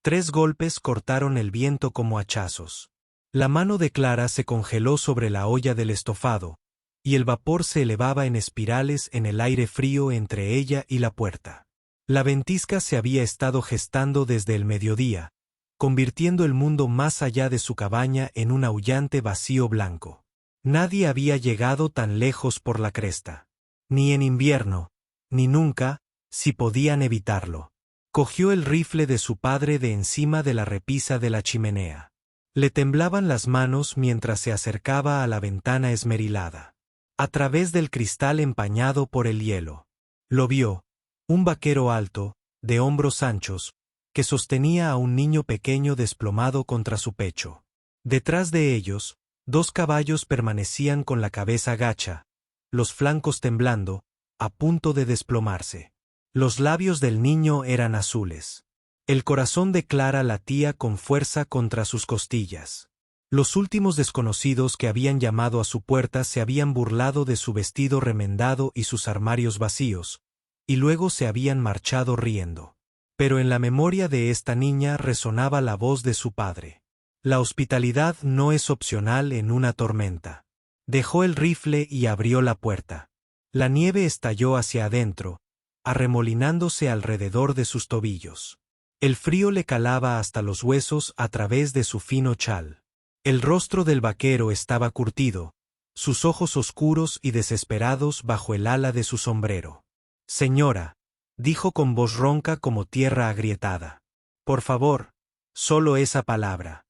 3 golpes cortaron el viento como hachazos. La mano de Clara se congeló sobre la olla del estofado, y el vapor se elevaba en espirales en el aire frío entre ella y la puerta. La ventisca se había estado gestando desde el mediodía, convirtiendo el mundo más allá de su cabaña en un aullante vacío blanco. Nadie había llegado tan lejos por la cresta. Ni en invierno, ni nunca, si podían evitarlo. Cogió el rifle de su padre de encima de la repisa de la chimenea. Le temblaban las manos mientras se acercaba a la ventana esmerilada. A través del cristal empañado por el hielo. Lo vio, un vaquero alto, de hombros anchos, que sostenía a un niño pequeño desplomado contra su pecho. Detrás de ellos, 2 caballos permanecían con la cabeza gacha, los flancos temblando, a punto de desplomarse. Los labios del niño eran azules. El corazón de Clara latía con fuerza contra sus costillas. Los últimos desconocidos que habían llamado a su puerta se habían burlado de su vestido remendado y sus armarios vacíos, y luego se habían marchado riendo. Pero en la memoria de esta niña resonaba la voz de su padre. La hospitalidad no es opcional en una tormenta. Dejó el rifle y abrió la puerta. La nieve estalló hacia adentro, arremolinándose alrededor de sus tobillos. El frío le calaba hasta los huesos a través de su fino chal. El rostro del vaquero estaba curtido, sus ojos oscuros y desesperados bajo el ala de su sombrero. «Señora», dijo con voz ronca como tierra agrietada. «Por favor, solo esa palabra».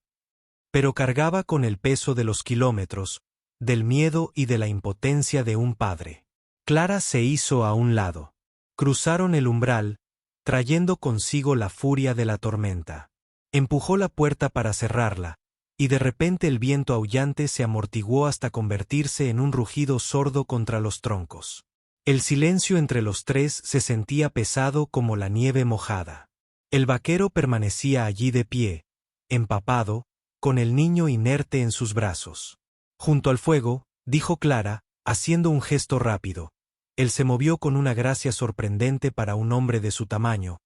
Pero cargaba con el peso de los kilómetros, del miedo y de la impotencia de un padre. Clara se hizo a un lado. Cruzaron el umbral, trayendo consigo la furia de la tormenta. Empujó la puerta para cerrarla, y de repente el viento aullante se amortiguó hasta convertirse en un rugido sordo contra los troncos. El silencio entre los 3 se sentía pesado como la nieve mojada. El vaquero permanecía allí de pie, empapado, con el niño inerte en sus brazos. Junto al fuego, dijo Clara, haciendo un gesto rápido. Él se movió con una gracia sorprendente para un hombre de su tamaño.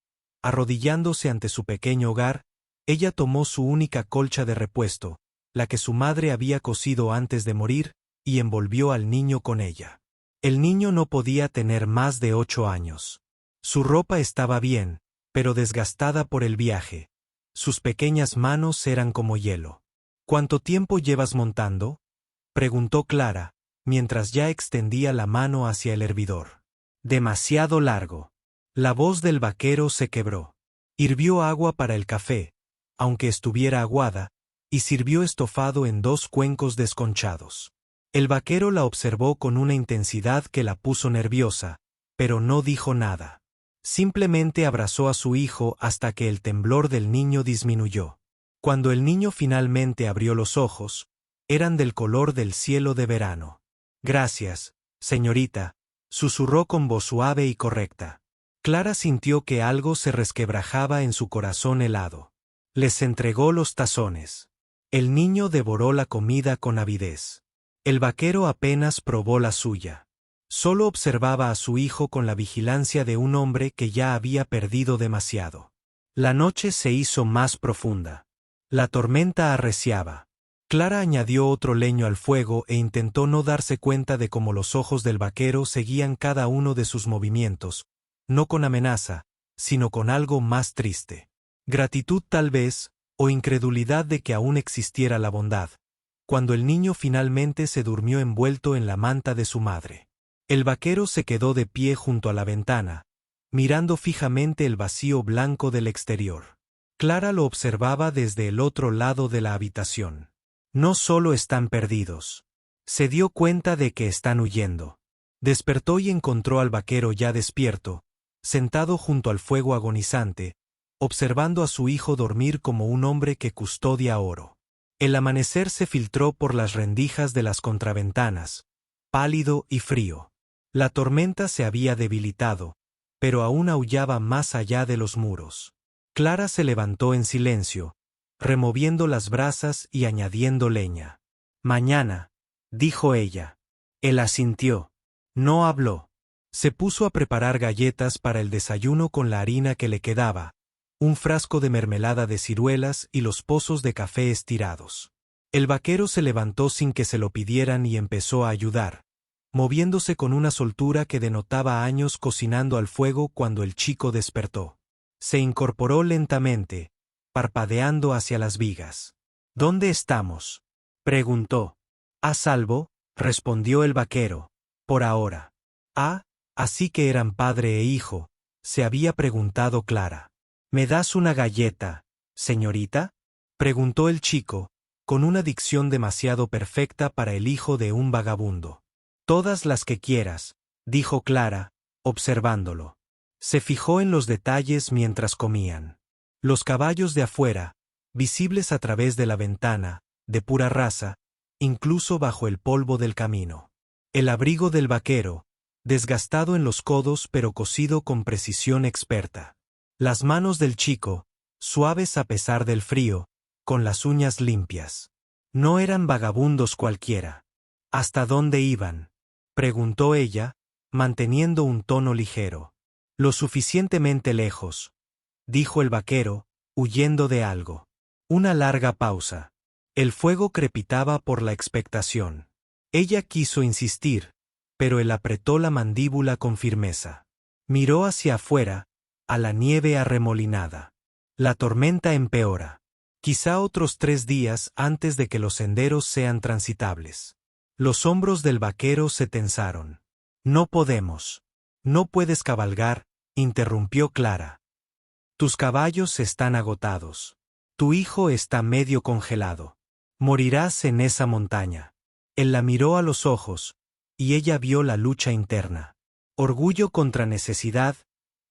Arrodillándose ante su pequeño hogar, ella tomó su única colcha de repuesto, la que su madre había cosido antes de morir, y envolvió al niño con ella. El niño no podía tener más de 8 años. Su ropa estaba bien, pero desgastada por el viaje. Sus pequeñas manos eran como hielo. «¿Cuánto tiempo llevas montando?», preguntó Clara, mientras ya extendía la mano hacia el hervidor. «Demasiado largo». La voz del vaquero se quebró. Hirvió agua para el café, aunque estuviera aguada, y sirvió estofado en 2 cuencos desconchados. El vaquero la observó con una intensidad que la puso nerviosa, pero no dijo nada. Simplemente abrazó a su hijo hasta que el temblor del niño disminuyó. Cuando el niño finalmente abrió los ojos, eran del color del cielo de verano. «Gracias, señorita», susurró con voz suave y correcta. Clara sintió que algo se resquebrajaba en su corazón helado. Les entregó los tazones. El niño devoró la comida con avidez. El vaquero apenas probó la suya. Solo observaba a su hijo con la vigilancia de un hombre que ya había perdido demasiado. La noche se hizo más profunda. La tormenta arreciaba. Clara añadió otro leño al fuego e intentó no darse cuenta de cómo los ojos del vaquero seguían cada uno de sus movimientos, no con amenaza, sino con algo más triste. Gratitud tal vez, o incredulidad de que aún existiera la bondad, cuando el niño finalmente se durmió envuelto en la manta de su madre. El vaquero se quedó de pie junto a la ventana, mirando fijamente el vacío blanco del exterior. Clara lo observaba desde el otro lado de la habitación. No solo están perdidos. Se dio cuenta de que están huyendo. Despertó y encontró al vaquero ya despierto, sentado junto al fuego agonizante, observando a su hijo dormir como un hombre que custodia oro. El amanecer se filtró por las rendijas de las contraventanas, pálido y frío. La tormenta se había debilitado, pero aún aullaba más allá de los muros. Clara se levantó en silencio, removiendo las brasas y añadiendo leña. «Mañana», dijo ella. Él asintió. No habló. Se puso a preparar galletas para el desayuno con la harina que le quedaba, un frasco de mermelada de ciruelas y los pozos de café estirados. El vaquero se levantó sin que se lo pidieran y empezó a ayudar, moviéndose con una soltura que denotaba años cocinando al fuego cuando el chico despertó. Se incorporó lentamente, parpadeando hacia las vigas. ¿Dónde estamos?, preguntó. A salvo, respondió el vaquero, por ahora. Ah, así que eran padre e hijo, se había preguntado Clara. ¿Me das una galleta, señorita?, preguntó el chico, con una dicción demasiado perfecta para el hijo de un vagabundo. Todas las que quieras, dijo Clara, observándolo. Se fijó en los detalles mientras comían. Los caballos de afuera, visibles a través de la ventana, de pura raza, incluso bajo el polvo del camino. El abrigo del vaquero, desgastado en los codos pero cosido con precisión experta. Las manos del chico, suaves a pesar del frío, con las uñas limpias. No eran vagabundos cualquiera. ¿Hasta dónde iban?, preguntó ella, manteniendo un tono ligero. Lo suficientemente lejos, dijo el vaquero, huyendo de algo. Una larga pausa. El fuego crepitaba por la expectación. Ella quiso insistir, pero él apretó la mandíbula con firmeza. Miró hacia afuera, a la nieve arremolinada. La tormenta empeora. Quizá otros 3 días antes de que los senderos sean transitables. Los hombros del vaquero se tensaron. No podemos. No puedes cabalgar, interrumpió Clara. Tus caballos están agotados. Tu hijo está medio congelado. Morirás en esa montaña. Él la miró a los ojos, y ella vio la lucha interna. Orgullo contra necesidad,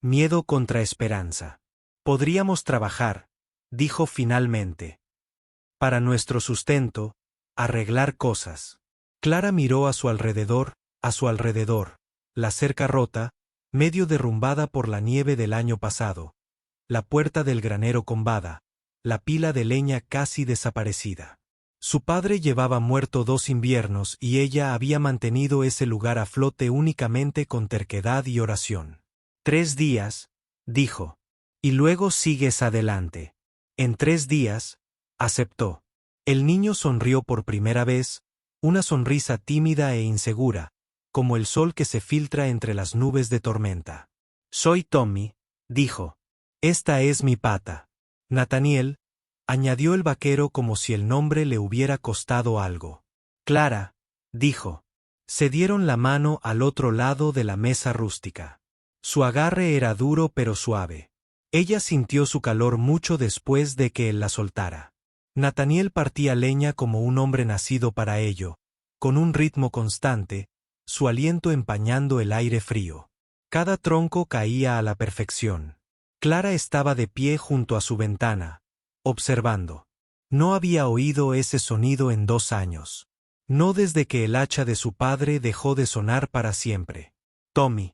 miedo contra esperanza. Podríamos trabajar, dijo finalmente. Para nuestro sustento, arreglar cosas. Clara miró a su alrededor, la cerca rota, medio derrumbada por la nieve del año pasado, la puerta del granero combada, la pila de leña casi desaparecida. Su padre llevaba muerto 2 inviernos y ella había mantenido ese lugar a flote únicamente con terquedad y oración. 3 días, dijo. Y luego sigues adelante. En 3 días, aceptó. El niño sonrió por primera vez, una sonrisa tímida e insegura, como el sol que se filtra entre las nubes de tormenta. Soy Tommy, dijo. Esta es mi pata. Nathaniel, añadió el vaquero como si el nombre le hubiera costado algo. Clara, dijo. Se dieron la mano al otro lado de la mesa rústica. Su agarre era duro pero suave. Ella sintió su calor mucho después de que él la soltara. Nathaniel partía leña como un hombre nacido para ello, con un ritmo constante, su aliento empañando el aire frío. Cada tronco caía a la perfección. Clara estaba de pie junto a su ventana, observando. No había oído ese sonido en 2 años. No desde que el hacha de su padre dejó de sonar para siempre. Tommy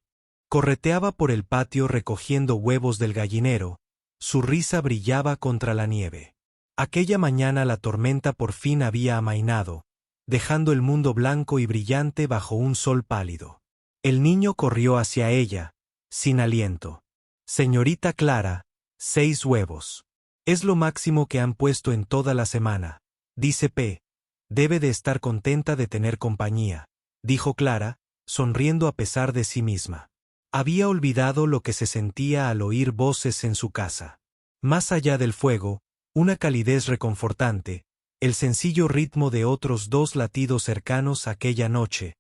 correteaba por el patio recogiendo huevos del gallinero, su risa brillaba contra la nieve. Aquella mañana la tormenta por fin había amainado, dejando el mundo blanco y brillante bajo un sol pálido. El niño corrió hacia ella, sin aliento. Señorita Clara, 6 huevos. Es lo máximo que han puesto en toda la semana, dice P. Debe de estar contenta de tener compañía, dijo Clara, sonriendo a pesar de sí misma. Había olvidado lo que se sentía al oír voces en su casa. Más allá del fuego, una calidez reconfortante, el sencillo ritmo de otros 2 latidos cercanos aquella noche,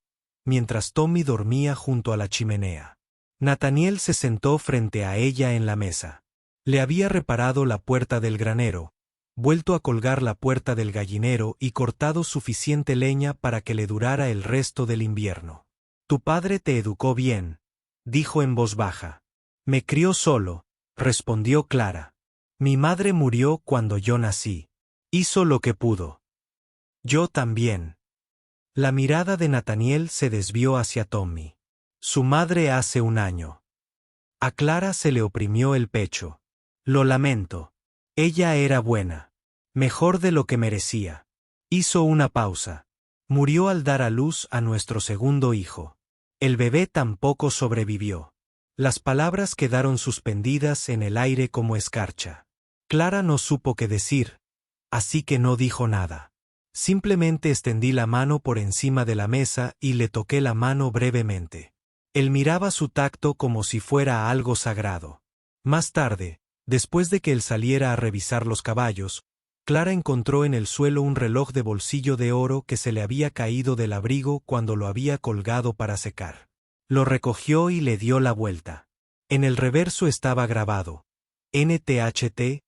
mientras Tommy dormía junto a la chimenea. Nathaniel se sentó frente a ella en la mesa. Le había reparado la puerta del granero, vuelto a colgar la puerta del gallinero y cortado suficiente leña para que le durara el resto del invierno. Tu padre te educó bien, dijo en voz baja. Me crió solo, respondió Clara. Mi madre murió cuando yo nací. Hizo lo que pudo. Yo también. La mirada de Nathaniel se desvió hacia Tommy. Su madre hace 1 año. A Clara se le oprimió el pecho. Lo lamento. Ella era buena. Mejor de lo que merecía. Hizo una pausa. Murió al dar a luz a nuestro segundo hijo. El bebé tampoco sobrevivió. Las palabras quedaron suspendidas en el aire como escarcha. Clara no supo qué decir, así que no dijo nada. Simplemente extendí la mano por encima de la mesa y le toqué la mano brevemente. Él miraba su tacto como si fuera algo sagrado. Más tarde, después de que él saliera a revisar los caballos, Clara encontró en el suelo un reloj de bolsillo de oro que se le había caído del abrigo cuando lo había colgado para secar. Lo recogió y le dio la vuelta. En el reverso estaba grabado NTHT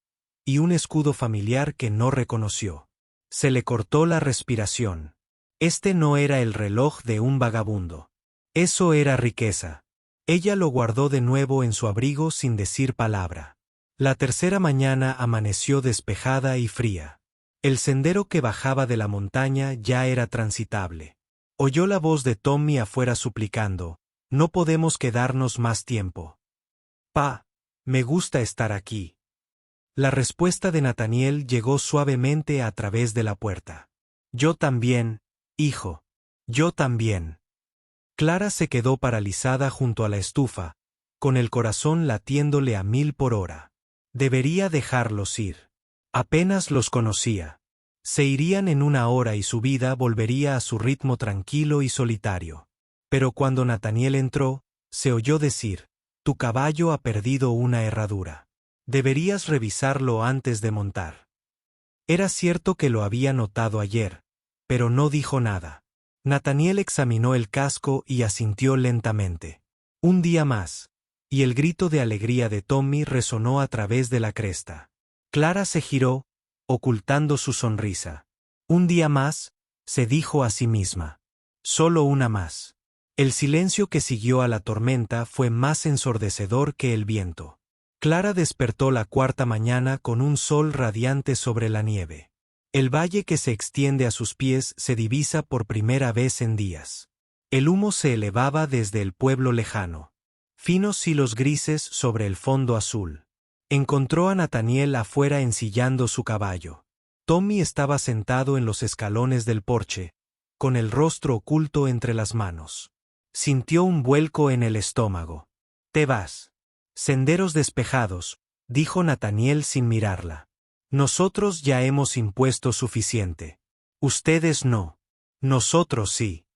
y un escudo familiar que no reconoció. Se le cortó la respiración. Este no era el reloj de un vagabundo. Eso era riqueza. Ella lo guardó de nuevo en su abrigo sin decir palabra. La tercera mañana amaneció despejada y fría. El sendero que bajaba de la montaña ya era transitable. Oyó la voz de Tommy afuera suplicando: «No podemos quedarnos más tiempo. Pa, me gusta estar aquí». La respuesta de Nathaniel llegó suavemente a través de la puerta. «Yo también, hijo. Yo también». Clara se quedó paralizada junto a la estufa, con el corazón latiéndole a 1000 por hora. Debería dejarlos ir. Apenas los conocía. Se irían en una hora y su vida volvería a su ritmo tranquilo y solitario. Pero cuando Nathaniel entró, se oyó decir: «Tu caballo ha perdido una herradura. Deberías revisarlo antes de montar». Era cierto que lo había notado ayer, pero no dijo nada. Nathaniel examinó el casco y asintió lentamente. Un día más, y el grito de alegría de Tommy resonó a través de la cresta. Clara se giró, ocultando su sonrisa. Un día más, se dijo a sí misma. Solo una más. El silencio que siguió a la tormenta fue más ensordecedor que el viento. Clara despertó la cuarta mañana con un sol radiante sobre la nieve. El valle que se extiende a sus pies se divisa por primera vez en días. El humo se elevaba desde el pueblo lejano. Finos hilos grises sobre el fondo azul. Encontró a Nathaniel afuera ensillando su caballo. Tommy estaba sentado en los escalones del porche, con el rostro oculto entre las manos. Sintió un vuelco en el estómago. «Te vas». «Senderos despejados», dijo Nathaniel sin mirarla. «Nosotros ya hemos impuesto suficiente. Ustedes no. Nosotros sí».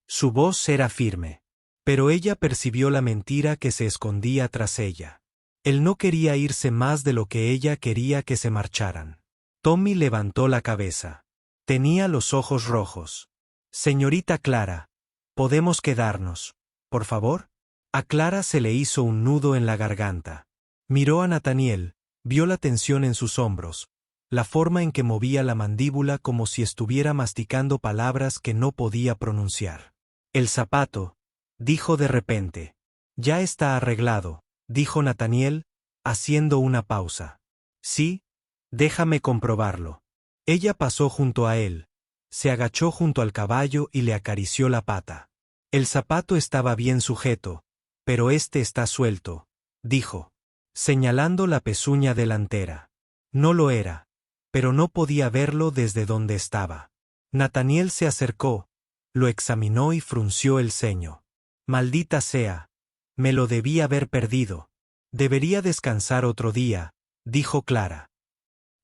Su voz era firme. Pero ella percibió la mentira que se escondía tras ella. Él no quería irse más de lo que ella quería que se marcharan. Tommy levantó la cabeza. Tenía los ojos rojos. «Señorita Clara, ¿podemos quedarnos, por favor?» A Clara se le hizo un nudo en la garganta. Miró a Nathaniel, vio la tensión en sus hombros, la forma en que movía la mandíbula como si estuviera masticando palabras que no podía pronunciar. «El zapato», dijo de repente. «Ya está arreglado», dijo Nathaniel, haciendo una pausa. «Sí, déjame comprobarlo». Ella pasó junto a él, se agachó junto al caballo y le acarició la pata. «El zapato estaba bien sujeto, pero este está suelto», dijo, señalando la pezuña delantera. No lo era, pero no podía verlo desde donde estaba. Nathaniel se acercó, lo examinó y frunció el ceño. «Maldita sea, me lo debí haber perdido. Debería descansar otro día», dijo Clara.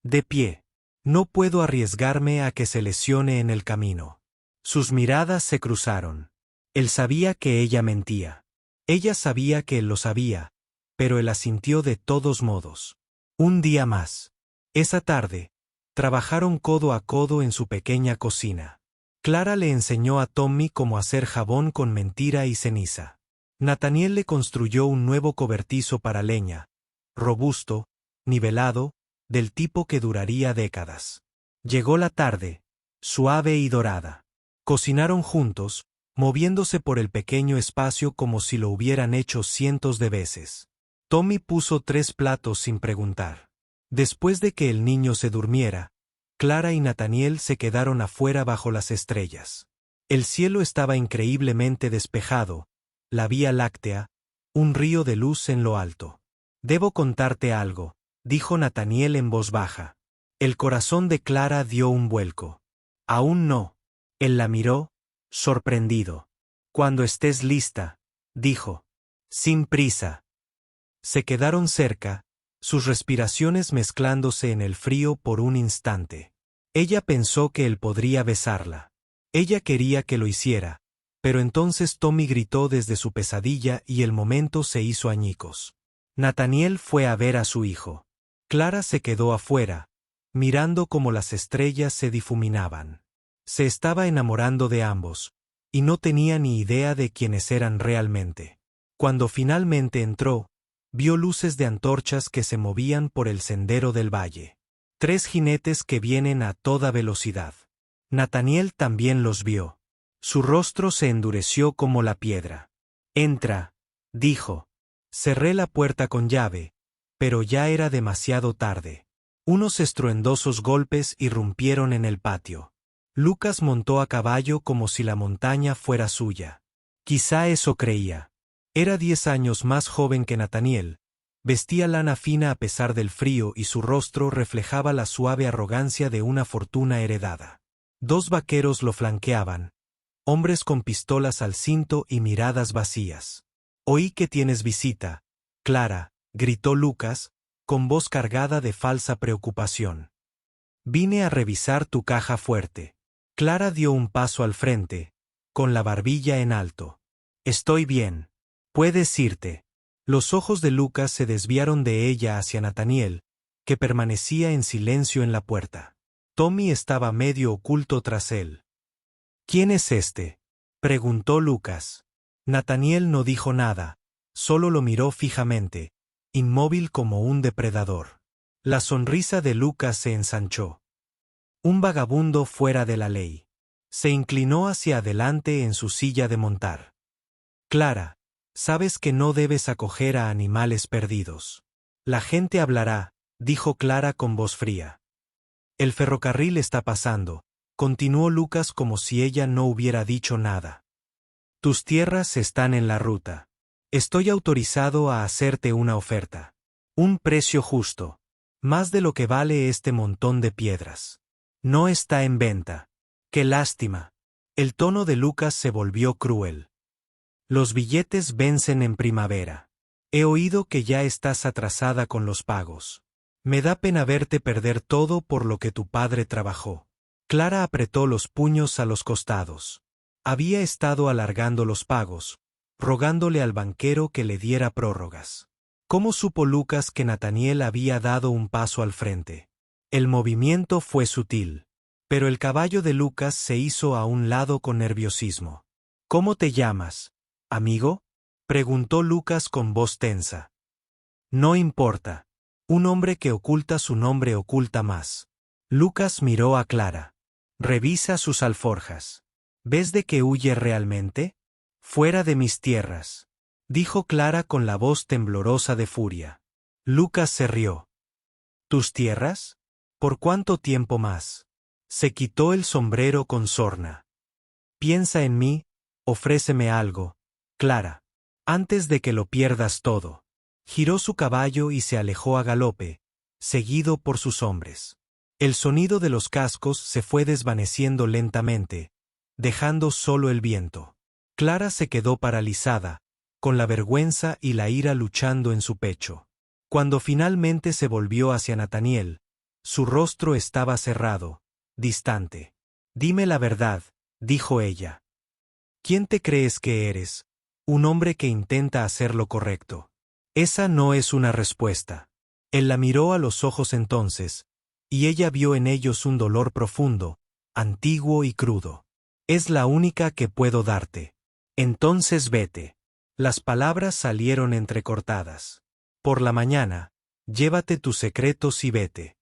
De pie. «No puedo arriesgarme a que se lesione en el camino». Sus miradas se cruzaron. Él sabía que ella mentía. Ella sabía que él lo sabía, pero él asintió de todos modos. Un día más. Esa tarde, trabajaron codo a codo en su pequeña cocina. Clara le enseñó a Tommy cómo hacer jabón con mentira y ceniza. Nathaniel le construyó un nuevo cobertizo para leña, robusto, nivelado, del tipo que duraría décadas. Llegó la tarde, suave y dorada. Cocinaron juntos, moviéndose por el pequeño espacio como si lo hubieran hecho cientos de veces. Tommy puso 3 platos sin preguntar. Después de que el niño se durmiera, Clara y Nathaniel se quedaron afuera bajo las estrellas. El cielo estaba increíblemente despejado, la Vía Láctea, un río de luz en lo alto. «Debo contarte algo», dijo Nathaniel en voz baja. El corazón de Clara dio un vuelco. «Aún no». Él la miró, sorprendido. «Cuando estés lista», dijo. sin prisa. Se quedaron cerca, sus respiraciones mezclándose en el frío por un instante. Ella pensó que él podría besarla. Ella quería que lo hiciera, pero entonces Tommy gritó desde su pesadilla y el momento se hizo añicos. Nathaniel fue a ver a su hijo. Clara se quedó afuera, mirando cómo las estrellas se difuminaban. Se estaba enamorando de ambos, y no tenía ni idea de quiénes eran realmente. Cuando finalmente entró, vio luces de antorchas que se movían por el sendero del valle. 3 jinetes que vienen a toda velocidad. Nathaniel también los vio. Su rostro se endureció como la piedra. «Entra», dijo. Cerré la puerta con llave, pero ya era demasiado tarde. Unos estruendosos golpes irrumpieron en el patio. Lucas montó a caballo como si la montaña fuera suya. Quizá eso creía. Era 10 años más joven que Nathaniel. Vestía lana fina a pesar del frío y su rostro reflejaba la suave arrogancia de una fortuna heredada. 2 vaqueros lo flanqueaban, hombres con pistolas al cinto y miradas vacías. «Oí que tienes visita, Clara», gritó Lucas, con voz cargada de falsa preocupación. «Vine a revisar tu caja fuerte». Clara dio un paso al frente, con la barbilla en alto. «Estoy bien. Puedes irte». Los ojos de Lucas se desviaron de ella hacia Nathaniel, que permanecía en silencio en la puerta. Tommy estaba medio oculto tras él. «¿Quién es este?», preguntó Lucas. Nathaniel no dijo nada, solo lo miró fijamente, inmóvil como un depredador. La sonrisa de Lucas se ensanchó. Un vagabundo fuera de la ley. Se inclinó hacia adelante en su silla de montar. «Clara, sabes que no debes acoger a animales perdidos. La gente hablará», dijo Clara con voz fría. «El ferrocarril está pasando», continuó Lucas como si ella no hubiera dicho nada. «Tus tierras están en la ruta. Estoy autorizado a hacerte una oferta. Un precio justo. Más de lo que vale este montón de piedras. No está en venta». «Qué lástima». El tono de Lucas se volvió cruel. «Los billetes vencen en primavera. He oído que ya estás atrasada con los pagos. Me da pena verte perder todo por lo que tu padre trabajó». Clara apretó los puños a los costados. Había estado alargando los pagos, rogándole al banquero que le diera prórrogas. ¿Cómo supo Lucas que Nathaniel había dado un paso al frente? El movimiento fue sutil, pero el caballo de Lucas se hizo a un lado con nerviosismo. «¿Cómo te llamas, amigo?», preguntó Lucas con voz tensa. «No importa. Un hombre que oculta su nombre oculta más». Lucas miró a Clara. «Revisa sus alforjas. ¿Ves de qué huye realmente? Fuera de mis tierras», dijo Clara con la voz temblorosa de furia. Lucas se rió. «¿Tus tierras? ¿Por cuánto tiempo más?». Se quitó el sombrero con sorna. «Piensa en mí, ofréceme algo, Clara. Antes de que lo pierdas todo». Giró su caballo y se alejó a galope, seguido por sus hombres. El sonido de los cascos se fue desvaneciendo lentamente, dejando solo el viento. Clara se quedó paralizada, con la vergüenza y la ira luchando en su pecho. Cuando finalmente se volvió hacia Nathaniel, su rostro estaba cerrado, distante. «Dime la verdad», dijo ella. «¿Quién te crees que eres? Un hombre que intenta hacer lo correcto». Esa no es una respuesta. Él la miró a los ojos entonces, y ella vio en ellos un dolor profundo, antiguo y crudo. «Es la única que puedo darte. Entonces vete». Las palabras salieron entrecortadas. «Por la mañana, llévate tus secretos y vete».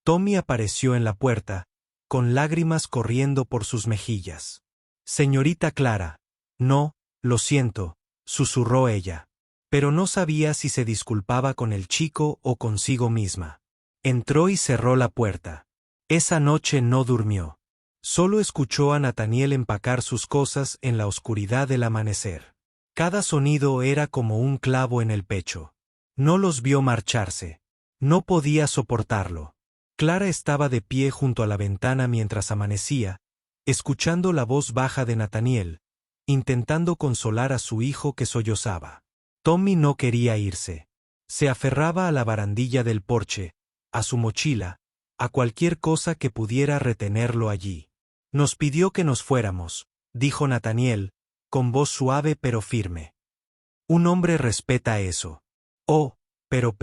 Tommy apareció en la puerta, con lágrimas corriendo por sus mejillas. «Señorita Clara». «No, lo siento», susurró ella. Pero no sabía si se disculpaba con el chico o consigo misma. Entró y cerró la puerta. Esa noche no durmió. Solo escuchó a Nathaniel empacar sus cosas en la oscuridad del amanecer. Cada sonido era como un clavo en el pecho. No los vio marcharse. No podía soportarlo. Clara estaba de pie junto a la ventana mientras amanecía, escuchando la voz baja de Nathaniel, intentando consolar a su hijo que sollozaba. Tommy no quería irse. Se aferraba a la barandilla del porche, a su mochila, a cualquier cosa que pudiera retenerlo allí. Nos pidió que nos fuéramos, dijo Nathaniel, con voz suave pero firme. Un hombre respeta eso. Oh, pero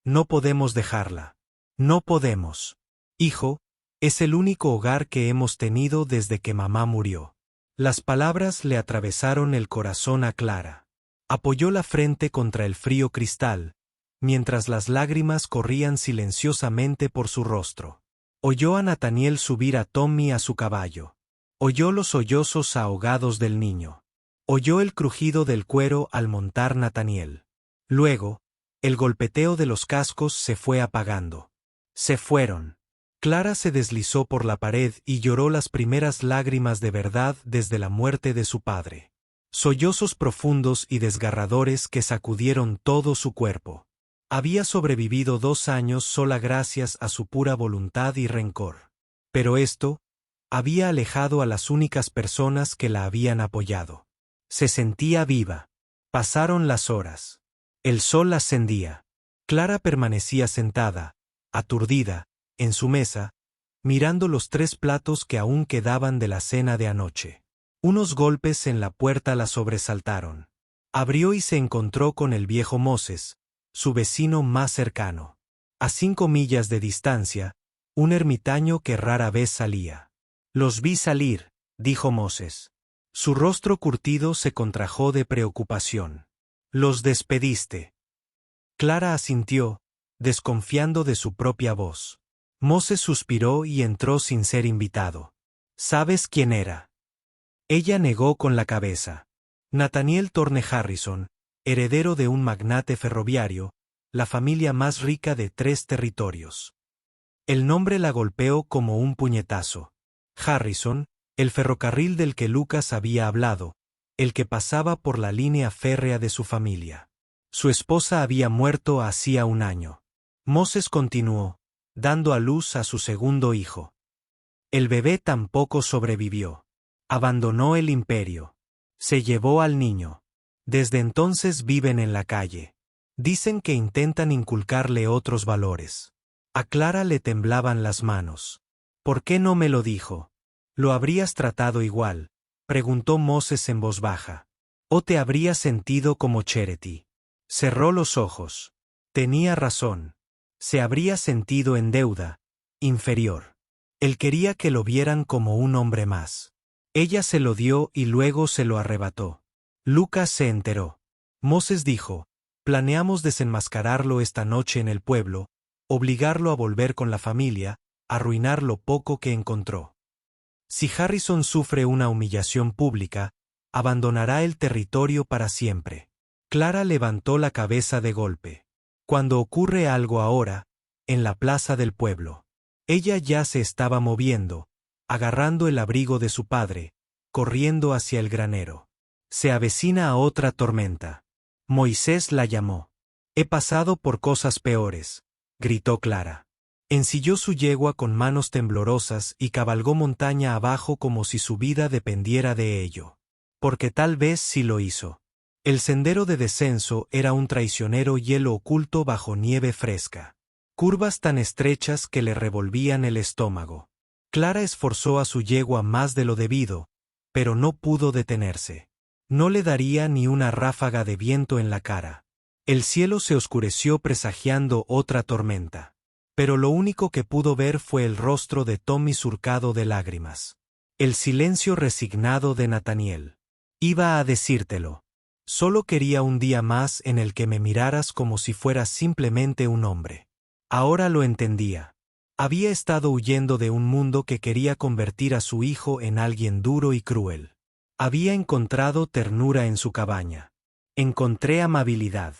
no podemos dejarla. No podemos. Hijo, es el único hogar que hemos tenido desde que mamá murió. Las palabras le atravesaron el corazón a Clara. Apoyó la frente contra el frío cristal, mientras las lágrimas corrían silenciosamente por su rostro. Oyó a Nathaniel subir a Tommy a su caballo. Oyó los sollozos ahogados del niño. Oyó el crujido del cuero al montar Nathaniel. Luego, el golpeteo de los cascos se fue apagando. Se fueron. Clara se deslizó por la pared y lloró las primeras lágrimas de verdad desde la muerte de su padre. Sollozos profundos y desgarradores que sacudieron todo su cuerpo. Había sobrevivido 2 años sola gracias a su pura voluntad y rencor. Pero esto había alejado a las únicas personas que la habían apoyado. Se sentía viva. Pasaron las horas. El sol ascendía. Clara permanecía sentada, aturdida, en su mesa, mirando los 3 platos que aún quedaban de la cena de anoche. Unos golpes en la puerta la sobresaltaron. Abrió y se encontró con el viejo Moses, su vecino más cercano. A 5 millas de distancia, un ermitaño que rara vez salía. «Los vi salir», dijo Moses. Su rostro curtido se contrajo de preocupación. «¿Los despediste?» Clara asintió, desconfiando de su propia voz. Moses suspiró y entró sin ser invitado. «¿Sabes quién era?» Ella negó con la cabeza. Nathaniel Thorne Harrison, heredero de un magnate ferroviario, la familia más rica de 3 territorios. El nombre la golpeó como un puñetazo. Harrison, el ferrocarril del que Lucas había hablado, el que pasaba por la línea férrea de su familia. Su esposa había muerto hacía 1 año. Moses continuó, dando a luz a su segundo hijo. El bebé tampoco sobrevivió. Abandonó el imperio. Se llevó al niño. Desde entonces viven en la calle. Dicen que intentan inculcarle otros valores. A Clara le temblaban las manos. ¿Por qué no me lo dijo? ¿Lo habrías tratado igual?, preguntó Moses en voz baja. ¿O te habrías sentido como Charity? Cerró los ojos. Tenía razón. Se habría sentido en deuda, inferior. Él quería que lo vieran como un hombre más. Ella se lo dio y luego se lo arrebató. Lucas se enteró. Moses dijo, planeamos desenmascararlo esta noche en el pueblo, obligarlo a volver con la familia, arruinar lo poco que encontró. Si Harrison sufre una humillación pública, abandonará el territorio para siempre. Clara levantó la cabeza de golpe. Cuando ocurre algo ahora, en la plaza del pueblo. Ella ya se estaba moviendo, agarrando el abrigo de su padre, corriendo hacia el granero. Se avecina a otra tormenta. Moisés la llamó. He pasado por cosas peores, gritó Clara. Ensilló su yegua con manos temblorosas y cabalgó montaña abajo como si su vida dependiera de ello. Porque tal vez sí lo hizo. El sendero de descenso era un traicionero hielo oculto bajo nieve fresca. Curvas tan estrechas que le revolvían el estómago. Clara esforzó a su yegua más de lo debido, pero no pudo detenerse. No le daría ni una ráfaga de viento en la cara. El cielo se oscureció presagiando otra tormenta. Pero lo único que pudo ver fue el rostro de Tommy surcado de lágrimas. El silencio resignado de Nathaniel. Iba a decírtelo. Solo quería un día más en el que me miraras como si fueras simplemente un hombre. Ahora lo entendía. Había estado huyendo de un mundo que quería convertir a su hijo en alguien duro y cruel. Había encontrado ternura en su cabaña. Encontré amabilidad.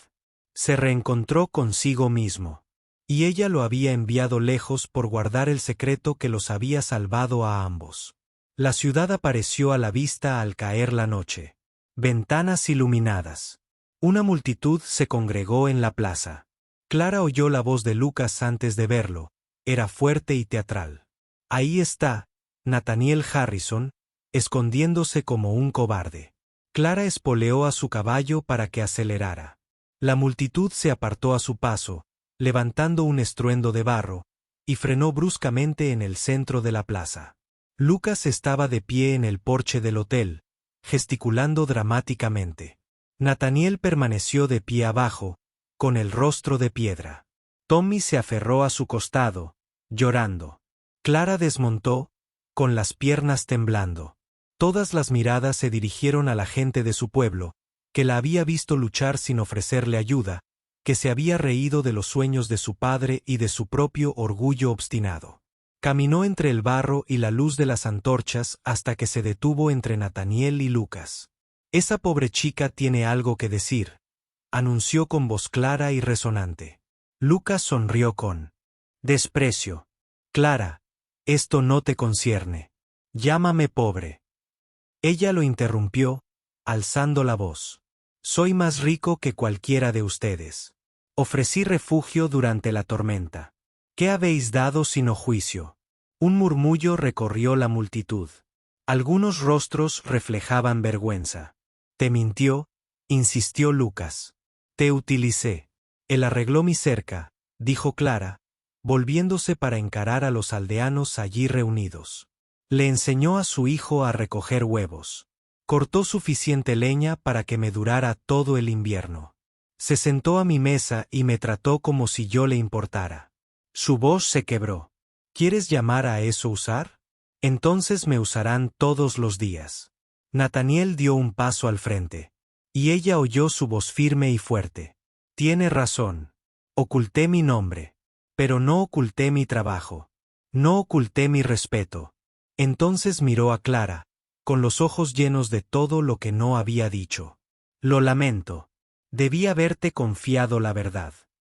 Se reencontró consigo mismo. Y ella lo había enviado lejos por guardar el secreto que los había salvado a ambos. La ciudad apareció a la vista al caer la noche. Ventanas iluminadas. Una multitud se congregó en la plaza. Clara oyó la voz de Lucas antes de verlo. Era fuerte y teatral. Ahí está, Nathaniel Harrison, escondiéndose como un cobarde. Clara espoleó a su caballo para que acelerara. La multitud se apartó a su paso, levantando un estruendo de barro, y frenó bruscamente en el centro de la plaza. Lucas estaba de pie en el porche del hotel, gesticulando dramáticamente. Nathaniel permaneció de pie abajo, con el rostro de piedra. Tommy se aferró a su costado, llorando. Clara desmontó, con las piernas temblando. Todas las miradas se dirigieron a la gente de su pueblo, que la había visto luchar sin ofrecerle ayuda, que se había reído de los sueños de su padre y de su propio orgullo obstinado. Caminó entre el barro y la luz de las antorchas hasta que se detuvo entre Nathaniel y Lucas. «Esa pobre chica tiene algo que decir», anunció con voz clara y resonante. Lucas sonrió con desprecio. «Clara, esto no te concierne. Llámame pobre». Ella lo interrumpió, alzando la voz. «Soy más rico que cualquiera de ustedes. Ofrecí refugio durante la tormenta. ¿Qué habéis dado sino juicio?» Un murmullo recorrió la multitud. Algunos rostros reflejaban vergüenza. «Te mintió», insistió Lucas. «Te utilicé. Él arregló mi cerca», dijo Clara, volviéndose para encarar a los aldeanos allí reunidos. «Le enseñó a su hijo a recoger huevos. Cortó suficiente leña para que me durara todo el invierno. Se sentó a mi mesa y me trató como si yo le importara». Su voz se quebró. «¿Quieres llamar a eso usar? Entonces me usarán todos los días». Nathaniel dio un paso al frente. Y ella oyó su voz firme y fuerte. «Tiene razón. Oculté mi nombre. Pero no oculté mi trabajo. No oculté mi respeto». Entonces miró a Clara, con los ojos llenos de todo lo que no había dicho. «Lo lamento. Debí haberte confiado la verdad».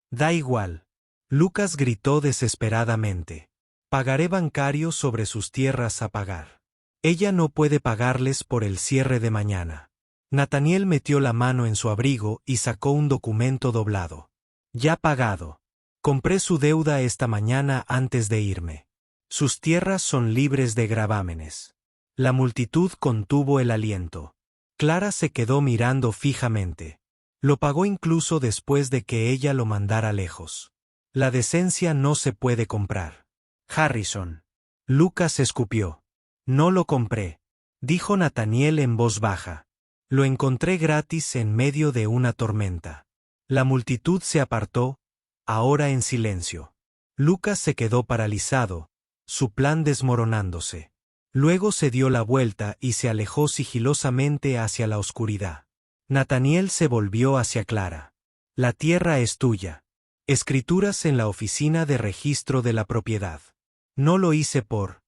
«Da igual». Lucas gritó desesperadamente. «Pagaré bancario sobre sus tierras a pagar. Ella no puede pagarles por el cierre de mañana». Nathaniel metió la mano en su abrigo y sacó un documento doblado. «Ya pagado. Compré su deuda esta mañana antes de irme. Sus tierras son libres de gravámenes». La multitud contuvo el aliento. Clara se quedó mirando fijamente. Lo pagó incluso después de que ella lo mandara lejos. La decencia no se puede comprar. «Harrison». Lucas escupió. «No lo compré», dijo Nathaniel en voz baja. «Lo encontré gratis en medio de una tormenta». La multitud se apartó, ahora en silencio. Lucas se quedó paralizado, su plan desmoronándose. Luego se dio la vuelta y se alejó sigilosamente hacia la oscuridad. Nathaniel se volvió hacia Clara. «La tierra es tuya. Escrituras en la oficina de registro de la propiedad». «No lo hice por».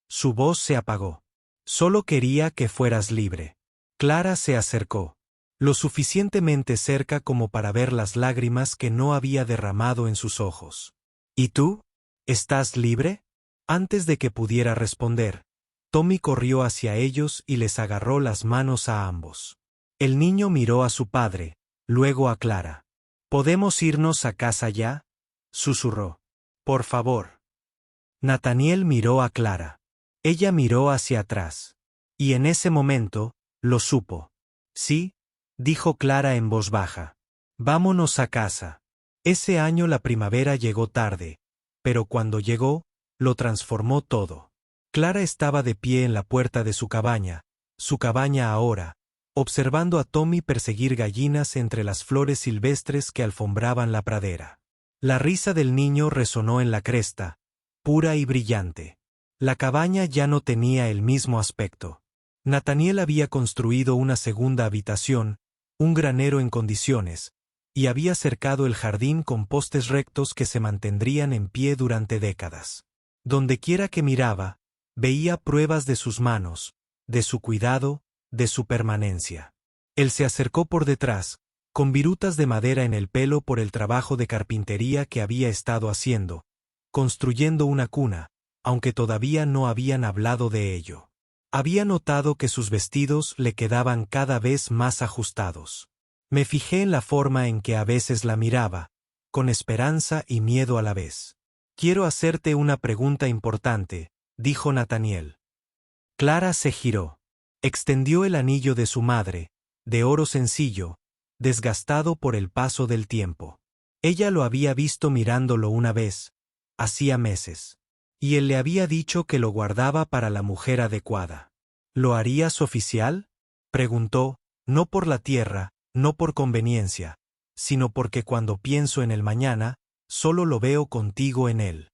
Su voz se apagó. «Solo quería que fueras libre». Clara se acercó, lo suficientemente cerca como para ver las lágrimas que no había derramado en sus ojos. «¿Y tú? ¿Estás libre?» Antes de que pudiera responder, Tommy corrió hacia ellos y les agarró las manos a ambos. El niño miró a su padre, luego a Clara. «¿Podemos irnos a casa ya?», susurró. «Por favor». Nathaniel miró a Clara. Ella miró hacia atrás. Y en ese momento, lo supo. «Sí», dijo Clara en voz baja. «Vámonos a casa». Ese año la primavera llegó tarde, pero cuando llegó, lo transformó todo. Clara estaba de pie en la puerta de su cabaña ahora, observando a Tommy perseguir gallinas entre las flores silvestres que alfombraban la pradera. La risa del niño resonó en la cresta, pura y brillante. La cabaña ya no tenía el mismo aspecto. Nathaniel había construido una segunda habitación, un granero en condiciones, y había cercado el jardín con postes rectos que se mantendrían en pie durante décadas. Dondequiera que miraba, veía pruebas de sus manos, de su cuidado, de su permanencia. Él se acercó por detrás, con virutas de madera en el pelo por el trabajo de carpintería que había estado haciendo, construyendo una cuna, aunque todavía no habían hablado de ello. Había notado que sus vestidos le quedaban cada vez más ajustados. Me fijé en la forma en que a veces la miraba, con esperanza y miedo a la vez. «Quiero hacerte una pregunta importante», dijo Nathaniel. Clara se giró. Extendió el anillo de su madre, de oro sencillo, desgastado por el paso del tiempo. Ella lo había visto mirándolo una vez, hacía meses. Y él le había dicho que lo guardaba para la mujer adecuada. ¿Lo harías oficial?, preguntó, no por la tierra, no por conveniencia, sino porque cuando pienso en el mañana, solo lo veo contigo en él.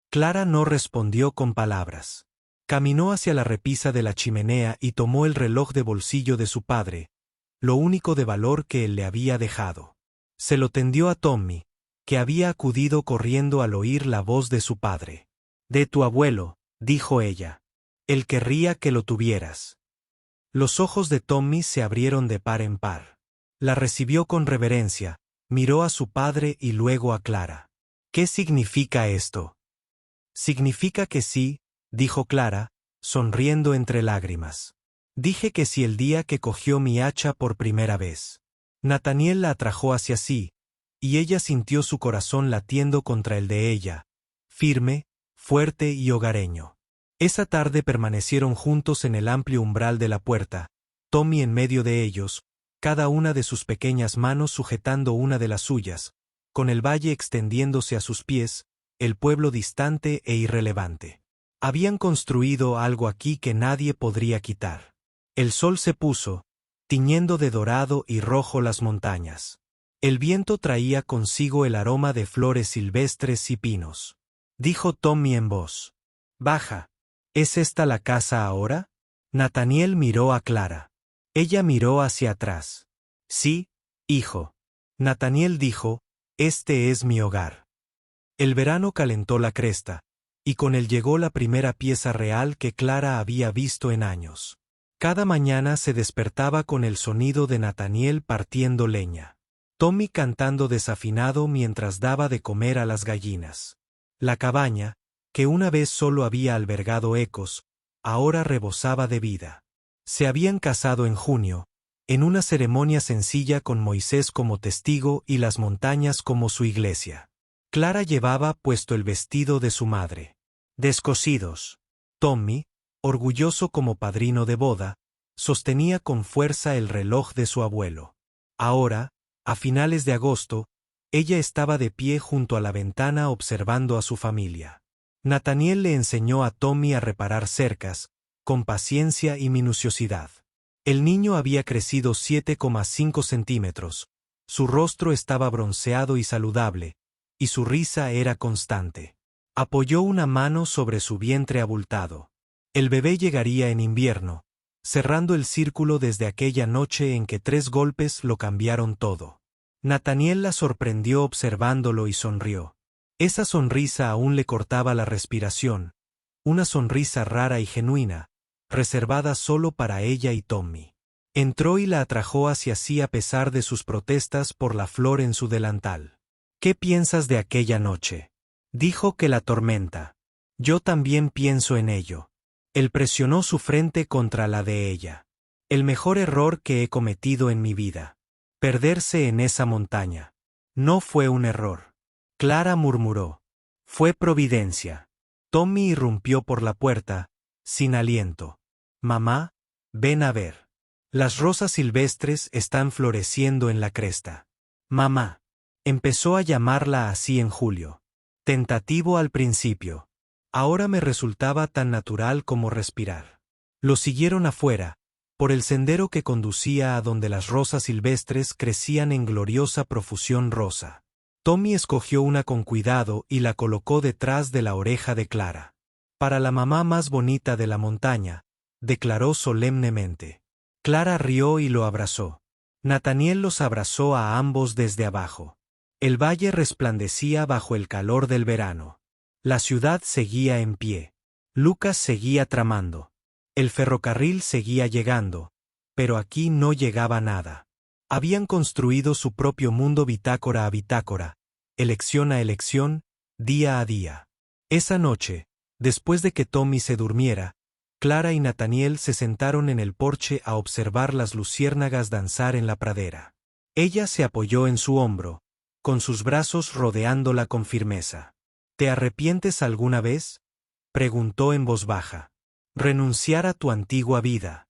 Clara no respondió con palabras. Caminó hacia la repisa de la chimenea y tomó el reloj de bolsillo de su padre, lo único de valor que él le había dejado. Se lo tendió a Tommy, que había acudido corriendo al oír la voz de su padre. «De tu abuelo», dijo ella. «Él querría que lo tuvieras». Los ojos de Tommy se abrieron de par en par. La recibió con reverencia, miró a su padre y luego a Clara. «¿Qué significa esto?» «Significa que sí», dijo Clara, sonriendo entre lágrimas. «Dije que sí el día que cogió mi hacha por primera vez». Nathaniel la atrajo hacia sí, y ella sintió su corazón latiendo contra el de ella, firme, fuerte y hogareño. Esa tarde permanecieron juntos en el amplio umbral de la puerta, Tommy en medio de ellos, cada una de sus pequeñas manos sujetando una de las suyas, con el valle extendiéndose a sus pies, el pueblo distante e irrelevante. Habían construido algo aquí que nadie podría quitar. El sol se puso, tiñendo de dorado y rojo las montañas. El viento traía consigo el aroma de flores silvestres y pinos. Dijo Tommy en voz baja: ¿Es esta la casa ahora? Nathaniel miró a Clara. Ella miró hacia atrás. Sí, hijo. Nathaniel dijo: Este es mi hogar. El verano calentó la cresta, y con él llegó la primera pieza real que Clara había visto en años. Cada mañana se despertaba con el sonido de Nathaniel partiendo leña. Tommy cantando desafinado mientras daba de comer a las gallinas. La cabaña, que una vez solo había albergado ecos, ahora rebosaba de vida. Se habían casado en junio, en una ceremonia sencilla con Moisés como testigo y las montañas como su iglesia. Clara llevaba puesto el vestido de su madre. Descosidos. Tommy, orgulloso como padrino de boda, sostenía con fuerza el reloj de su abuelo. Ahora, a finales de agosto, ella estaba de pie junto a la ventana observando a su familia. Nathaniel le enseñó a Tommy a reparar cercas, con paciencia y minuciosidad. El niño había crecido 7,5 centímetros, su rostro estaba bronceado y saludable, y su risa era constante. Apoyó una mano sobre su vientre abultado. El bebé llegaría en invierno, cerrando el círculo desde aquella noche en que 3 golpes lo cambiaron todo. Nathaniel la sorprendió observándolo y sonrió. Esa sonrisa aún le cortaba la respiración, una sonrisa rara y genuina, reservada solo para ella y Tommy. Entró y la atrajo hacia sí a pesar de sus protestas por la flor en su delantal. ¿Qué piensas de aquella noche? Dijo que la tormenta. Yo también pienso en ello. Él presionó su frente contra la de ella. El mejor error que he cometido en mi vida. Perderse en esa montaña. No fue un error. Clara murmuró. Fue providencia. Tommy irrumpió por la puerta, sin aliento. Mamá, ven a ver. Las rosas silvestres están floreciendo en la cresta. Mamá. Empezó a llamarla así en julio. Tentativo al principio. Ahora me resultaba tan natural como respirar. Lo siguieron afuera, por el sendero que conducía a donde las rosas silvestres crecían en gloriosa profusión rosa. Tommy escogió una con cuidado y la colocó detrás de la oreja de Clara. Para la mamá más bonita de la montaña, declaró solemnemente. Clara rió y lo abrazó. Nathaniel los abrazó a ambos desde abajo. El valle resplandecía bajo el calor del verano. La ciudad seguía en pie. Lucas seguía tramando. El ferrocarril seguía llegando, pero aquí no llegaba nada. Habían construido su propio mundo bitácora a bitácora, elección a elección, día a día. Esa noche, después de que Tommy se durmiera, Clara y Nathaniel se sentaron en el porche a observar las luciérnagas danzar en la pradera. Ella se apoyó en su hombro, con sus brazos rodeándola con firmeza. ¿Te arrepientes alguna vez?, preguntó en voz baja. Renunciar a tu antigua vida.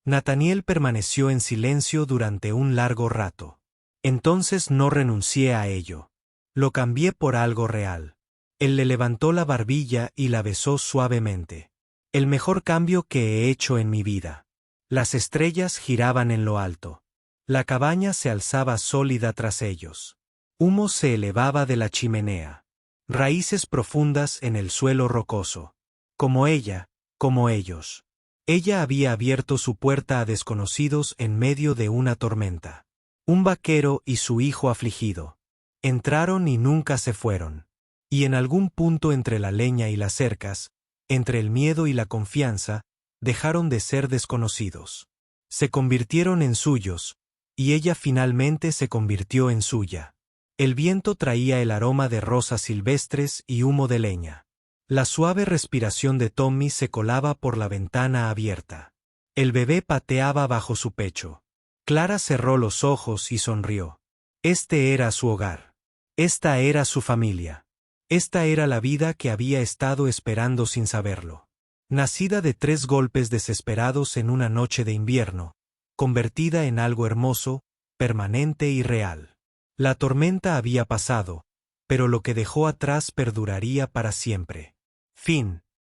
Nathaniel permaneció en silencio durante un largo rato. Entonces no renuncié a ello. Lo cambié por algo real. Él le levantó la barbilla y la besó suavemente. El mejor cambio que he hecho en mi vida. Las estrellas giraban en lo alto. La cabaña se alzaba sólida tras ellos. Humo se elevaba de la chimenea. Raíces profundas en el suelo rocoso. Como ella, como ellos. Ella había abierto su puerta a desconocidos en medio de una tormenta. Un vaquero y su hijo afligido. Entraron y nunca se fueron. Y en algún punto entre la leña y las cercas, entre el miedo y la confianza, dejaron de ser desconocidos. Se convirtieron en suyos, y ella finalmente se convirtió en suya. El viento traía el aroma de rosas silvestres y humo de leña. La suave respiración de Tommy se colaba por la ventana abierta. El bebé pateaba bajo su pecho. Clara cerró los ojos y sonrió. Este era su hogar. Esta era su familia. Esta era la vida que había estado esperando sin saberlo. Nacida de 3 golpes desesperados en una noche de invierno, convertida en algo hermoso, permanente y real. La tormenta había pasado, pero lo que dejó atrás perduraría para siempre. Fin.